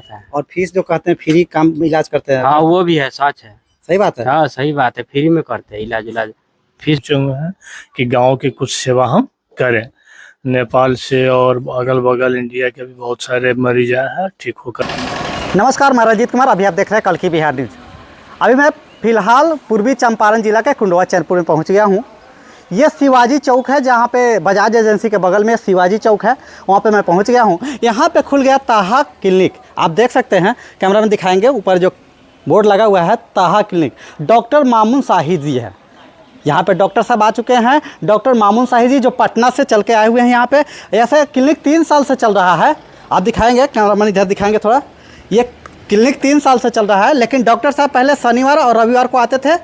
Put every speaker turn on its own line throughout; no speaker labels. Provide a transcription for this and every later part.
है।
और फीस जो कहते हैं फ्री काम इलाज करते हैं,
हाँ वो भी है, सच है।
सही बात है।
हाँ सही बात है, फ्री में करते हैं इलाज। फीस
है कि गांव की कुछ सेवा हम करें। नेपाल से और अगल बगल इंडिया के भी बहुत सारे मरीज आए हैं, ठीक होकर।
नमस्कार, मैं रंजीत कुमार। अभी आप देख रहे हैं कल की बिहार न्यूज़। अभी मैं फिलहाल पूर्वी चंपारण जिला के कुंडवा चैनपुर में पहुंच गया हूं। ये शिवाजी चौक है, जहां पे बजाज एजेंसी के बगल में शिवाजी चौक है, वहां पे मैं पहुंच गया हूं। यहां पे खुल गया ताहा क्लिनिक। आप देख सकते हैं, कैमरा में दिखाएंगे, ऊपर जो बोर्ड लगा हुआ है ताहा क्लिनिक। डॉक्टर मामून शाहिद जी है यहाँ पे। डॉक्टर साहब आ चुके हैं, डॉक्टर मामून शाहिद जी, जो पटना से चल के आए हुए हैं यहाँ पे। ऐसा क्लिनिक 3 साल से चल रहा है। आप दिखाएंगे, कैमरामैन इधर दिखाएंगे थोड़ा। ये क्लिनिक 3 साल से चल रहा है, लेकिन डॉक्टर साहब पहले शनिवार और रविवार को आते थे।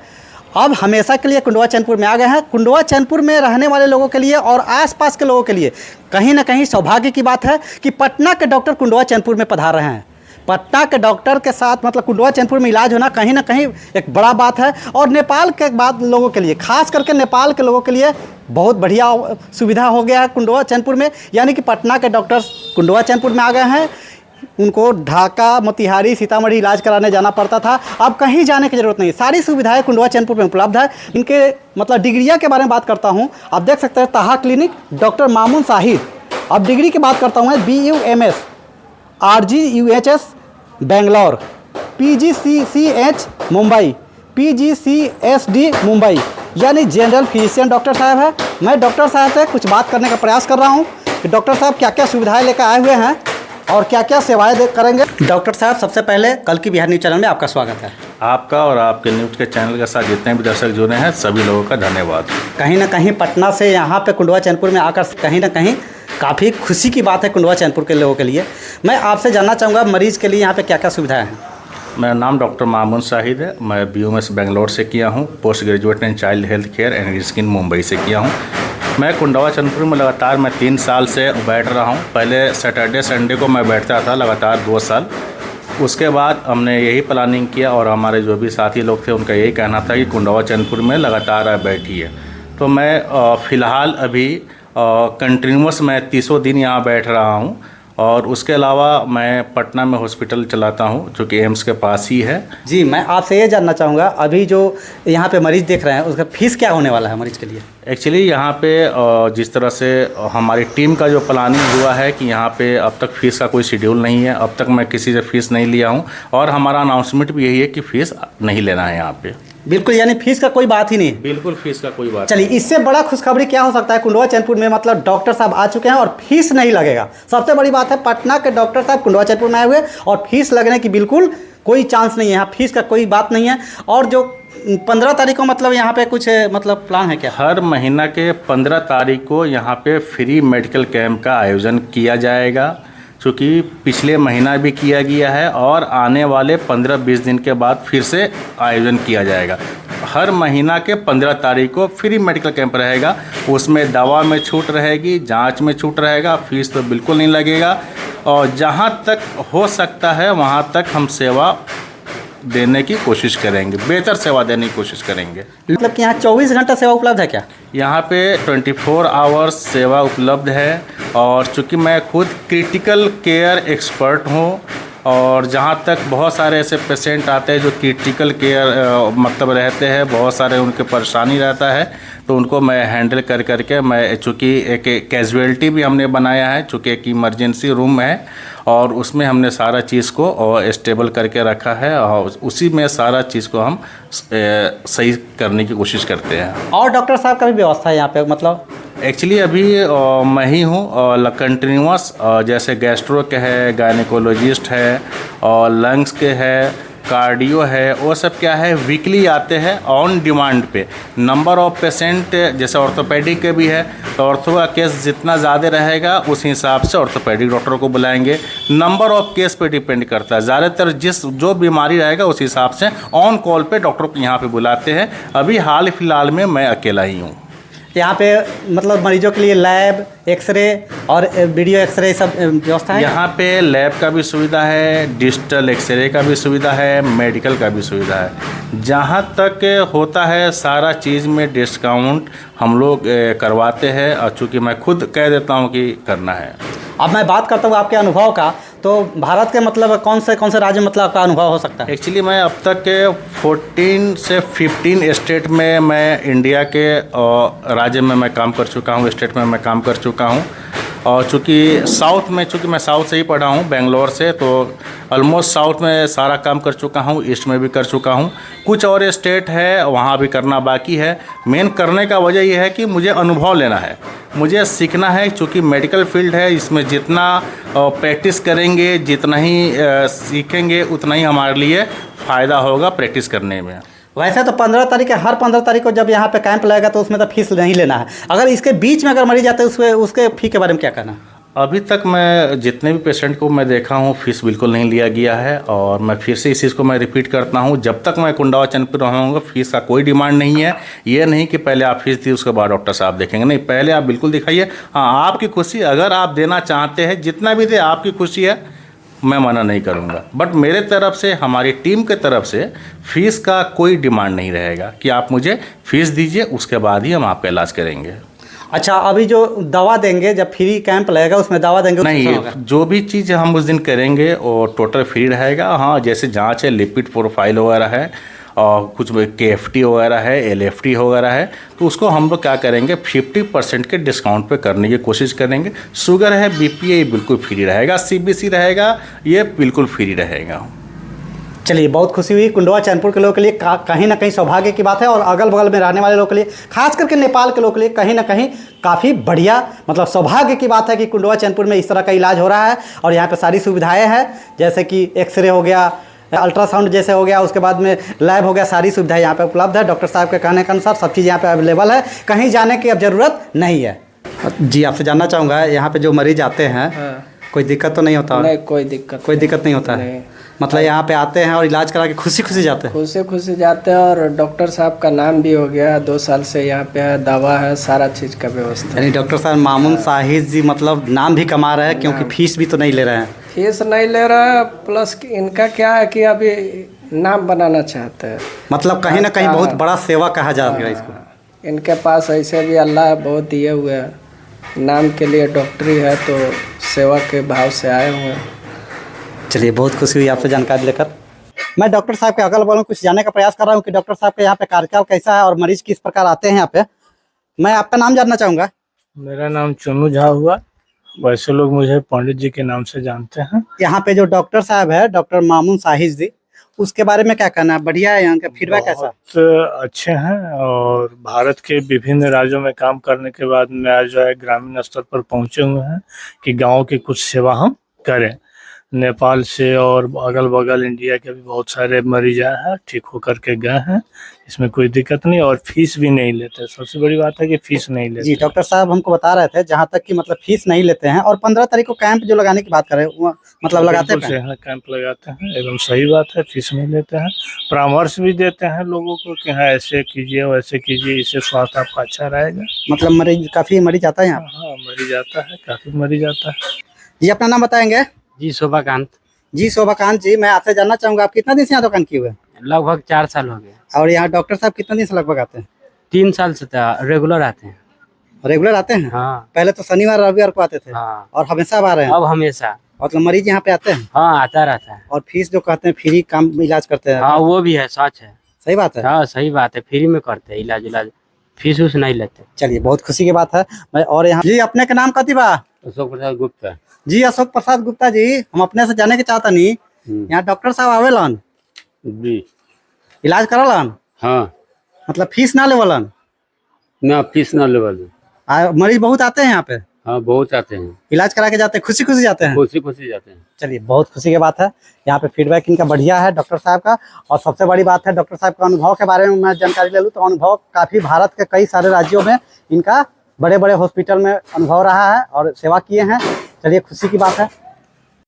अब हमेशा के लिए कुंडवा चैनपुर में आ गए हैं। कुंडवा चैनपुर में रहने वाले लोगों के लिए और आसपास के लोगों के लिए कहीं ना कहीं सौभाग्य की बात है कि पटना के डॉक्टर कुंडवा चैनपुर में पधार रहे हैं। पटना के डॉक्टर के साथ मतलब कुंडवा चैनपुर में इलाज होना कहीं ना कहीं एक बड़ा बात है। और नेपाल के बाद लोगों के लिए, खास करके नेपाल के लोगों के लिए बहुत बढ़िया सुविधा हो गया है कुंडवा चैनपुर में। यानी कि पटना के डॉक्टर्स कुंडवा चैनपुर में आ गए हैं। उनको ढाका, मोतिहारी, सीतामढ़ी इलाज कराने जाना पड़ता था, अब कहीं जाने की ज़रूरत नहीं। सारी सुविधाएं कुंडवा चैनपुर में उपलब्ध है। इनके मतलब डिग्रिया के बारे में बात करता हूँ। आप देख सकते हैं ताहा क्लिनिक, डॉक्टर मामून शाहिद। अब डिग्री की बात करता हूँ, BUMS RGUHS Bangalore, PGCCH Mumbai, PGCSD Mumbai, यानी जनरल फिजिशियन डॉक्टर साहब है। मैं डॉक्टर साहब से कुछ बात करने का प्रयास कर रहा हूँ कि डॉक्टर साहब क्या क्या सुविधाएं लेकर आए हुए हैं और क्या क्या सेवाएं करेंगे। डॉक्टर साहब, सबसे पहले कल की बिहार न्यूज़ चैनल में आपका स्वागत है।
आपका और आपके न्यूज़ के चैनल के साथ जितने भी दर्शक जुड़े हैं सभी लोगों का धन्यवाद।
कहीं ना कहीं पटना से यहाँ पे कुंडवा चैनपुर में आकर कहीं ना कहीं काफ़ी खुशी की बात है कुंडवा चैनपुर के लोगों के लिए। मैं आपसे जानना चाहूँगा मरीज़ के लिए यहाँ पे क्या क्या सुविधाएं हैं।
मेरा नाम डॉक्टर मामून शाहिद है। मैं BUMS बेंगलोर से किया हूँ, post graduate in child health care and skin Mumbai से किया हूँ। मैं कुंडवा चैनपुर में लगातार 3 साल से बैठ रहा हूँ। पहले सैटरडे संडे को मैं बैठता था लगातार 2 साल। उसके बाद हमने यही प्लानिंग किया और हमारे जो भी साथी लोग थे उनका यही कहना था कि कुंडवा चैनपुर में लगातार आप बैठिए। तो मैं फ़िलहाल अभी कंटिन्यूस मैं 30 दिन यहाँ बैठ रहा हूँ। और उसके अलावा मैं पटना में हॉस्पिटल चलाता हूँ जो कि एम्स के पास ही है।
जी, मैं आपसे ये जानना चाहूँगा, अभी जो यहाँ पे मरीज़ देख रहे हैं उसका फीस क्या होने वाला है मरीज़ के लिए।
एक्चुअली यहाँ पे जिस तरह से हमारी टीम का जो प्लानिंग हुआ है कि यहाँ पे अब तक फ़ीस का कोई शेड्यूल नहीं है। अब तक मैं किसी से फ़ीस नहीं लिया हूँ और हमारा अनाउंसमेंट भी यही है कि फ़ीस नहीं लेना है यहाँ पे।
बिल्कुल, यानी फीस का कोई बात ही नहीं है।
बिल्कुल फीस का कोई बात।
चलिए, इससे बड़ा खुशखबरी क्या हो सकता है। कुंडवा चैनपुर में मतलब डॉक्टर साहब आ चुके हैं और फीस नहीं लगेगा। सबसे बड़ी बात है, पटना के डॉक्टर साहब कुंडवा चैनपुर में आए हुए और फीस लगने की बिल्कुल कोई चांस नहीं है। यहाँ फीस का कोई बात नहीं है। और जो 15 तारीख को मतलब यहाँ पे कुछ मतलब प्लान है क्या।
हर महीना के 15 तारीख को यहाँ पे फ्री मेडिकल कैंप का आयोजन किया जाएगा, चूँकि पिछले महीना भी किया गया है और आने वाले 15-20 दिन के बाद फिर से आयोजन किया जाएगा। हर महीना के 15 तारीख को फ्री मेडिकल कैंप रहेगा। उसमें दवा में छूट रहेगी, जांच में छूट रहेगा, फीस तो बिल्कुल नहीं लगेगा। और जहां तक हो सकता है वहां तक हम सेवा देने की कोशिश करेंगे, बेहतर सेवा देने की कोशिश करेंगे।
मतलब कि यहाँ 24 घंटा सेवा उपलब्ध है क्या।
यहाँ पे 24 आवर्स सेवा उपलब्ध है। और चूँकि मैं खुद क्रिटिकल केयर एक्सपर्ट हूँ और जहाँ तक बहुत सारे ऐसे पेशेंट आते हैं जो क्रिटिकल केयर मतलब रहते हैं, बहुत सारे उनके परेशानी रहता है, तो उनको मैं हैंडल कर मैं चूँकि एक कैजुअलिटी भी हमने बनाया है, चूँकि एक इमरजेंसी रूम है और उसमें हमने सारा चीज़ को स्टेबल करके रखा है और उसी में सारा चीज़ को हम सही करने की कोशिश करते हैं।
और डॉक्टर साहब का भी व्यवस्था है यहाँ पे मतलब।
एक्चुअली अभी मैं ही हूँ कंटिन्यूस, जैसे गैस्ट्रो के है, गायनेकोलॉजिस्ट है और लंग्स के है, कार्डियो है, वो सब क्या है वीकली आते हैं ऑन डिमांड पे। नंबर ऑफ पेशेंट जैसे ऑर्थोपेडिक के भी है तो ऑर्थो का केस जितना ज़्यादा रहेगा उस हिसाब से ऑर्थोपेडिक डॉक्टर को बुलाएंगे। नंबर ऑफ केस पे डिपेंड करता है, ज़्यादातर जो बीमारी रहेगा उस हिसाब से ऑन कॉल पे डॉक्टर को यहाँ पे बुलाते हैं। अभी हाल फिलहाल में मैं अकेला ही हूँ।
यहाँ पे मतलब मरीजों के लिए लैब, एक्सरे और वीडियो एक्सरे सब व्यवस्था है।
यहाँ पे लैब का भी सुविधा है, डिजिटल एक्सरे का भी सुविधा है, मेडिकल का भी सुविधा है। जहाँ तक होता है सारा चीज़ में डिस्काउंट हम लोग करवाते हैं और चूँकि मैं खुद कह देता हूँ कि करना है।
अब मैं बात करता हूँ आपके अनुभव का, तो भारत के मतलब कौन से राज्य मतलब आपका अनुभव हो सकता है?
एक्चुअली मैं अब तक के 14 से 15 स्टेट में मैं इंडिया के राज्य में मैं काम कर चुका हूँ, स्टेट में मैं काम कर चुका हूँ। और चूँकि मैं साउथ से ही पढ़ा हूँ, बेंगलोर से, तो ऑलमोस्ट साउथ में सारा काम कर चुका हूँ, ईस्ट में भी कर चुका हूँ। कुछ और स्टेट है वहाँ भी करना बाकी है। मेन करने का वजह यह है कि मुझे अनुभव लेना है, मुझे सीखना है। चूँकि मेडिकल फील्ड है, इसमें जितना प्रैक्टिस करेंगे, जितना ही सीखेंगे, उतना ही हमारे लिए फ़ायदा होगा प्रैक्टिस करने में।
वैसे तो 15 तारीख है, हर 15 तारीख को जब यहाँ पे कैंप लगेगा तो उसमें तो फीस नहीं लेना है। अगर इसके बीच में अगर मरीज जाते हैं उसके फ़ी के बारे में क्या कहना?
अभी तक मैं जितने भी पेशेंट को मैं देखा हूँ, फीस बिल्कुल नहीं लिया गया है। और मैं फिर से इस चीज़ को मैं रिपीट करता हूँ, जब तक मैं कुंडवा चैनपुर रहूँगा फीस का कोई डिमांड नहीं है। ये नहीं कि पहले आप फीस दी उसके बाद डॉक्टर साहब देखेंगे, नहीं, पहले आप बिल्कुल दिखाइए। हाँ, आपकी खुशी, अगर आप देना चाहते हैं जितना भी दे, आपकी खुशी है, मैं मना नहीं करूँगा। बट मेरे तरफ से, हमारी टीम के तरफ से फीस का कोई डिमांड नहीं रहेगा कि आप मुझे फीस दीजिए, उसके बाद ही हम आपका इलाज करेंगे।
अच्छा, अभी जो दवा देंगे, जब फ्री कैंप लगेगा उसमें दवा देंगे?
नहीं, जो भी चीज़ हम उस दिन करेंगे वो टोटल फ्री रहेगा। हाँ, जैसे जांच है, लिपिड प्रोफाइल वगैरह है, और कुछ KFT वगैरह है, LFT वगैरह है, तो उसको हम लोग क्या करेंगे, 50% के डिस्काउंट पे करने की कोशिश करेंगे। शुगर है, BP है, ये बिल्कुल फ्री रहेगा। CBC रहेगा, ये बिल्कुल फ्री रहेगा।
चलिए, बहुत खुशी हुई। कुंडवा चैनपुर के लोगों के लिए कहीं ना कहीं सौभाग्य की बात है, और अगल बगल में रहने वाले लोगों के लिए, खास करके नेपाल के लोगों के लिए कहीं ना कहीं काफ़ी बढ़िया मतलब सौभाग्य की बात है कि कुंडवा चैनपुर में इस तरह का इलाज हो रहा है। और यहाँ पे सारी सुविधाएं हैं, जैसे कि एक्सरे हो गया, अल्ट्रासाउंड जैसे हो गया, उसके बाद में लैब हो गया, सारी सुविधाएं यहाँ पे उपलब्ध है। डॉक्टर साहब के कहने के अनुसार सब चीज़ यहाँ पे अवेलेबल है, कहीं जाने की अब ज़रूरत नहीं है। जी, आपसे जानना चाहूँगा, यहाँ पे जो मरीज आते हैं, कोई दिक्कत तो नहीं होता?
नहीं, कोई दिक्कत
नहीं होता है। मतलब यहाँ पे आते हैं और इलाज करा के खुशी खुशी जाते हैं?
खुशी जाते हैं। और डॉक्टर साहब का नाम भी हो गया, 2 साल से यहाँ पे है, दवा है, सारा चीज़ का व्यवस्था।
यानी डॉक्टर साहब मामून साहिद जी मतलब नाम भी कमा रहे हैं, क्योंकि फीस भी तो नहीं ले रहे हैं।
फीस नहीं ले रहा है, प्लस इनका क्या है कि अभी नाम बनाना चाहते हैं।
मतलब कहीं ना कहीं बहुत बड़ा सेवा कहा जाएगा इसको।
इनके पास ऐसे भी अल्लाह बहुत दिए हुए हैं, नाम के लिए डॉक्टरी है, तो सेवा के भाव से आए हुए हैं।
चलिए, बहुत खुशी हुई आपसे जानकारी लेकर। मैं डॉक्टर साहब के अगल बगल कुछ जानने का प्रयास कर रहा हूँ कि डॉक्टर साहब के यहाँ पे कार्यकाल कैसा है और मरीज किस प्रकार आते हैं यहाँ पे। मैं आपका नाम जानना चाहूँगा।
मेरा नाम चुन्नू झा हुआ, वैसे लोग मुझे पंडित जी के नाम से जानते हैं।
यहाँ पे जो डॉक्टर साहब है, डॉक्टर मामून साहिद जी, उसके बारे में क्या कहना है? बढ़िया है? यहाँ का फीडबैक कैसा?
बहुत अच्छे हैं, और भारत के विभिन्न राज्यों में काम करने के बाद में आज जो है ग्रामीण स्तर पर पहुंचे हुए हैं कि गांव की कुछ सेवा हम करें। नेपाल से और अगल बगल इंडिया के भी बहुत सारे मरीज आए हैं, ठीक होकर के गए हैं, इसमें कोई दिक्कत नहीं। और फीस भी नहीं लेते, सबसे बड़ी बात है कि फीस नहीं लेते।
जी, डॉक्टर साहब हमको बता रहे थे जहाँ तक कि मतलब फीस नहीं लेते हैं। और 15 तारीख को कैंप जो लगाने की बात कर रहे हैं, मतलब लगाते हैं?
कैंप लगाते हैं, एकदम सही बात है, फीस नहीं लेते हैं। परामर्श भी देते हैं लोगों को कि हाँ ऐसे कीजिए, वैसे कीजिए, इससे स्वास्थ्य आपका अच्छा रहेगा।
मतलब काफ़ी मरीज आता है यहाँ?
हाँ, मरीज आता है, काफ़ी मरीज आता है।
जी, अपना नाम बताएंगे?
जी, शोभाकांत।
जी, शोभाकांत जी, मैं आपसे जानना चाहूँगा, आप कितना दिन से यहाँ दुकान किए हुए हैं?
लगभग 4 साल हो गए।
और यहाँ डॉक्टर साहब कितने दिन से लगभग आते हैं?
3 साल से रेगुलर आते हैं।
रेगुलर आते हैं?
हाँ।
पहले तो शनिवार रविवार को आते थे।
हाँ।
और हमेशा अब आ रहे हैं?
अब हमेशा।
मतलब मरीज यहाँ पे आते हैं?
हाँ, आता रहता है।
और फीस जो कहते हैं फ्री काम इलाज करते हैं?
हाँ, वो भी है, सच है।
सही बात है?
हाँ, सही बात है, फ्री में करते हैं इलाज, फीस उस नहीं लेते।
चलिए, बहुत खुशी की बात है। मैं और यहाँ जी, अपने के नाम कथी बा?
अशोक प्रसाद गुप्ता।
जी, अशोक प्रसाद गुप्ता जी, हम अपने से जाने के चाहता नहीं, यहाँ डॉक्टर साहब आवेलन
जी,
इलाज करलन?
हाँ।
मतलब फीस ना लेवलन?
ना, फीस ना लेवल।
मरीज बहुत आते हैं यहाँ पे?
हाँ, बहुत आते हैं,
इलाज करा के जाते हैं, खुशी खुशी जाते हैं?
खुशी खुशी जाते हैं।
चलिए, बहुत खुशी की बात है। यहाँ पे फीडबैक इनका बढ़िया है डॉक्टर साहब का। और सबसे बड़ी बात है, डॉक्टर साहब का अनुभव के बारे में मैं जानकारी ले लूँ तो अनुभव काफ़ी भारत के कई सारे राज्यों में इनका बड़े बड़े हॉस्पिटल में अनुभव रहा है और सेवा किए हैं। चलिए, खुशी की बात है।